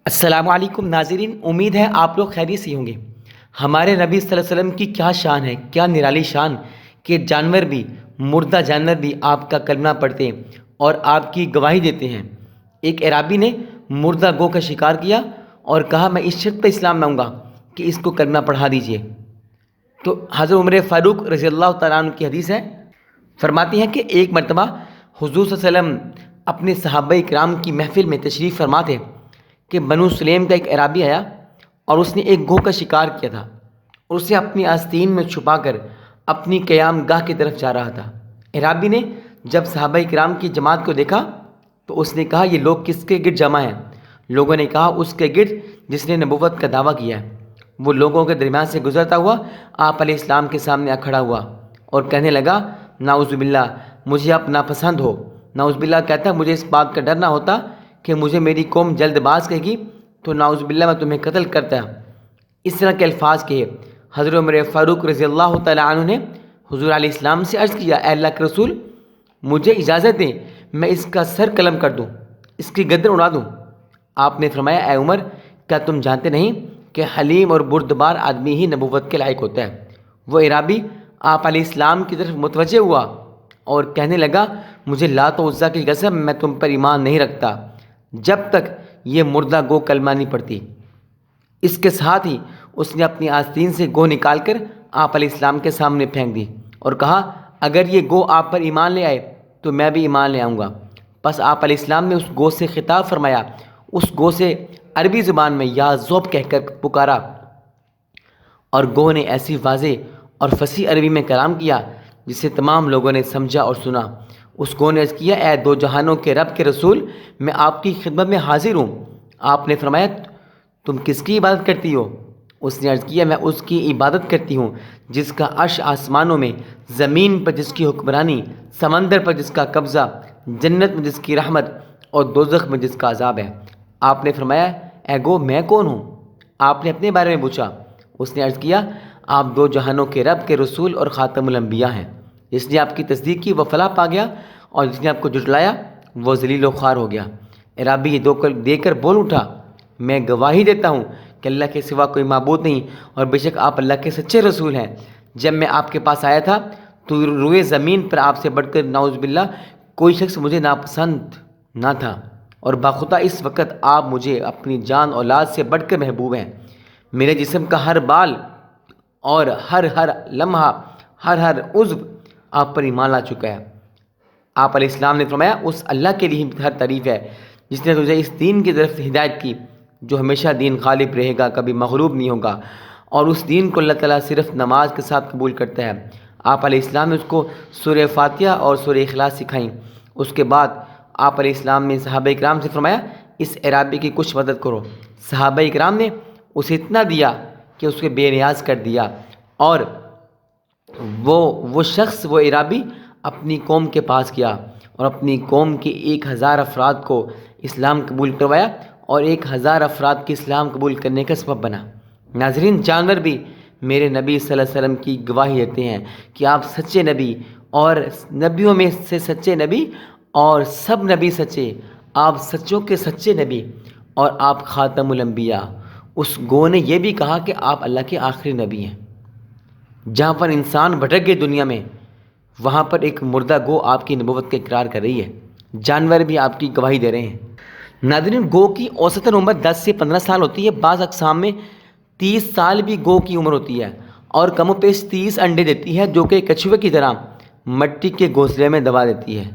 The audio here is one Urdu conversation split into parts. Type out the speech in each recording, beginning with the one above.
السلام علیکم ناظرین، امید ہے آپ لوگ خیریت سے ہوں گے۔ ہمارے نبی صلی اللہ علیہ وسلم کی کیا شان ہے، کیا نرالی شان کہ جانور بھی، مردہ جانور بھی آپ کا کلمہ پڑھتے ہیں اور آپ کی گواہی دیتے ہیں۔ ایک عرابی نے مردہ گو کا شکار کیا اور کہا میں اس شرط پہ اسلام لاؤں گا کہ اس کو کلمہ پڑھا دیجئے۔ تو حضرت عمر فاروق رضی اللہ تعالیٰ عنہ کی حدیث ہے، فرماتی ہیں کہ ایک مرتبہ حضور صلی اللہ علیہ وسلم اپنے صحابہ کرام کی محفل میں تشریف فرما تھے کہ بنو سلیم کا ایک عرابی آیا اور اس نے ایک گو کا شکار کیا تھا اور اسے اپنی آستین میں چھپا کر اپنی قیام گاہ کی طرف جا رہا تھا۔ عرابی نے جب صحابہ کرام کی جماعت کو دیکھا تو اس نے کہا یہ لوگ کس کے گرد جمع ہیں؟ لوگوں نے کہا اس کے گرد جس نے نبوت کا دعویٰ کیا ہے۔ وہ لوگوں کے درمیان سے گزرتا ہوا آپ علیہ السلام کے سامنے آ کھڑا ہوا اور کہنے لگا نعوذ باللہ مجھے آپ ناپسند ہو۔ نعوذ باللہ کہتا ہے مجھے اس بات کا ڈر نہ ہوتا کہ مجھے میری قوم جلد باز کہے گی تو نعوذ باللہ میں تمہیں قتل کرتا۔ اس طرح کے الفاظ کہے۔ حضرت عمر فاروق رضی اللہ تعالیٰ عنہ نے حضور علیہ السلام سے عرض کیا اے اللہ کے رسول مجھے اجازت دیں میں اس کا سر قلم کر دوں، اس کی گردن اڑا دوں۔ آپ نے فرمایا اے عمر کیا تم جانتے نہیں کہ حلیم اور بردبار آدمی ہی نبوت کے لائق ہوتا ہے؟ وہ عرابی آپ علیہ السلام کی طرف متوجہ ہوا اور کہنے لگا مجھے لات و عزیٰ کی قسم میں تم پر ایمان نہیں رکھتا جب تک یہ مردہ گو کلمہ نہیں پڑھتی۔ اس کے ساتھ ہی اس نے اپنی آستین سے گو نکال کر آپ علیہ السلام کے سامنے پھینک دی اور کہا اگر یہ گو آپ پر ایمان لے آئے تو میں بھی ایمان لے آؤں گا۔ پس آپ علیہ السلام نے اس گو سے خطاب فرمایا، اس گو سے عربی زبان میں یا ذوب کہہ کر پکارا اور گو نے ایسی واضح اور فصیح عربی میں کلام کیا جسے تمام لوگوں نے سمجھا اور سنا۔ اس گو نے عرض کیا اے دو جہانوں کے رب کے رسول میں آپ کی خدمت میں حاضر ہوں۔ آپ نے فرمایا تم کس کی عبادت کرتی ہو؟ اس نے عرض کیا میں اس کی عبادت کرتی ہوں جس کا عرش آسمانوں میں، زمین پر جس کی حکمرانی، سمندر پر جس کا قبضہ، جنت میں جس کی رحمت اور دوزخ میں جس کا عذاب ہے۔ آپ نے فرمایا اے گو میں کون ہوں؟ آپ نے اپنے بارے میں پوچھا۔ اس نے عرض کیا آپ دو جہانوں کے رب کے رسول اور خاتم الانبیاء ہیں۔ جس نے آپ کی تصدیق کی وہ فلاح پا گیا اور جس نے آپ کو جھٹلایا وہ ذلیل و خوار ہو گیا۔ عرابی دے کر بول اٹھا میں گواہی دیتا ہوں کہ اللہ کے سوا کوئی معبود نہیں اور بے شک آپ اللہ کے سچے رسول ہیں۔ جب میں آپ کے پاس آیا تھا تو روئے زمین پر آپ سے بڑھ کر نعوذ باللہ کوئی شخص مجھے ناپسند نہ تھا، اور باخدا اس وقت آپ مجھے اپنی جان اولاد سے بڑھ کر محبوب ہیں۔ میرے جسم کا ہر بال اور ہر لمحہ ہر عضو آپ پر ایمان لا چکا ہے۔ آپ علیہ السلام نے فرمایا اس اللہ کے لیے ہر تعریف ہے جس نے تجھے اس دین کی طرف ہدایت کی جو ہمیشہ دین غالب رہے گا، کبھی مغلوب نہیں ہوگا، اور اس دین کو اللہ تعالیٰ صرف نماز کے ساتھ قبول کرتا ہے۔ آپ علیہ السلام نے اس کو سورہ فاتحہ اور سورہ اخلاص سکھائیں۔ اس کے بعد آپ علیہ السلام نے صحابہ کرام سے فرمایا اس عرابی کی کچھ مدد کرو۔ صحابہ کرام نے اسے اتنا دیا کہ اس کے بے نیاز کر دیا، اور وہ شخص وہ عرابی اپنی قوم کے پاس گیا اور اپنی قوم کے 1000 افراد کو اسلام قبول کروایا اور 1000 افراد کے اسلام قبول کرنے کا سبب بنا۔ ناظرین جانور بھی میرے نبی صلی اللہ علیہ وسلم کی گواہی دیتے ہیں کہ آپ سچے نبی اور نبیوں میں سے سچے نبی اور سب نبی سچے، آپ سچوں کے سچے نبی اور آپ خاتم الانبیاء۔ اس گو نے یہ بھی کہا کہ آپ اللہ کے آخری نبی ہیں۔ جہاں پر انسان بھٹک گئے دنیا میں وہاں پر ایک مردہ گو آپ کی نبوت کا اقرار کر رہی ہے، جانور بھی آپ کی گواہی دے رہے ہیں۔ ناظرین گو کی اوسطاً عمر 10 سے 15 سال ہوتی ہے، بعض اقسام میں 30 سال بھی گو کی عمر ہوتی ہے، اور کم و بیش 30 انڈے دیتی ہے جو کہ کچھوے کی طرح مٹی کے گھونسلے میں دبا دیتی ہے۔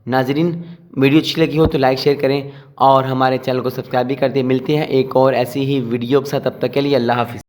ناظرین ویڈیو اچھی لگی ہو تو لائک شیئر کریں اور ہمارے چینل کو سبسکرائب بھی کر دیں۔ ملتے ہیں ایک اور ایسی ہی ویڈیو کے ساتھ، تب تک کے لیے اللہ حافظ۔